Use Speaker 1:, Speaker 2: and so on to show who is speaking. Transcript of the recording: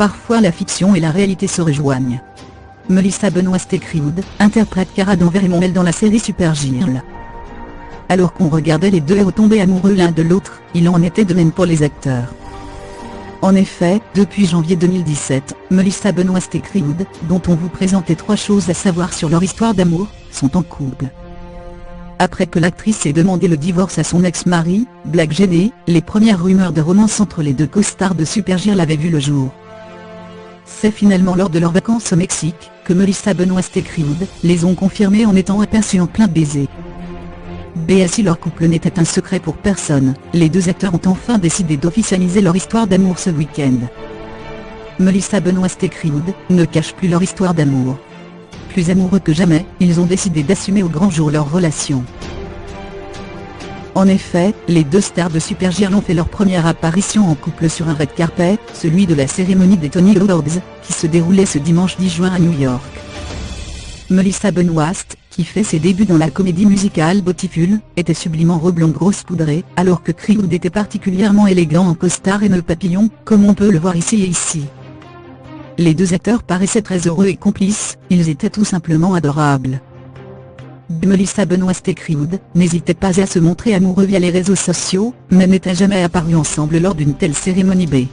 Speaker 1: parfois la fiction et la réalité se rejoignent. Melissa Benoist et Chris Wood interprètent Cara Danvers et Mon-El dans la série Supergirl. Alors qu'on regardait les deux héros tomber amoureux l'un de l'autre, il en était de même pour les acteurs. En effet, depuis janvier 2017, Melissa Benoist et Chris Wood, dont on vous présentait 3 choses à savoir sur leur histoire d'amour, sont en couple. Après que l'actrice ait demandé le divorce à son ex-mari, Blake Jenny, les premières rumeurs de romance entre les deux co-stars de Supergirl avaient vu le jour. C'est finalement lors de leurs vacances au Mexique, que Melissa Benoist et Chris Wood les ont confirmés en étant aperçus en plein baiser. Si leur couple n'était un secret pour personne, les deux acteurs ont enfin décidé d'officialiser leur histoire d'amour ce week-end. Melissa Benoist et Chris Wood ne cachent plus leur histoire d'amour. Plus amoureux que jamais, ils ont décidé d'assumer au grand jour leur relation. En effet, les deux stars de Supergirl ont fait leur première apparition en couple sur un red carpet, celui de la cérémonie des Tony Awards, qui se déroulait ce dimanche 10 juin à New York. Melissa Benoist, qui fait ses débuts dans la comédie musicale Beautiful, était sublimement reblonde grosse poudrée, alors que Chris Wood était particulièrement élégant en costard et nœud papillon, comme on peut le voir ici et ici. Les deux acteurs paraissaient très heureux et complices, ils étaient tout simplement adorables. Melissa Benoist et Chris Wood n'hésitaient pas à se montrer amoureux via les réseaux sociaux, mais n'étaient jamais apparus ensemble lors d'une telle cérémonie.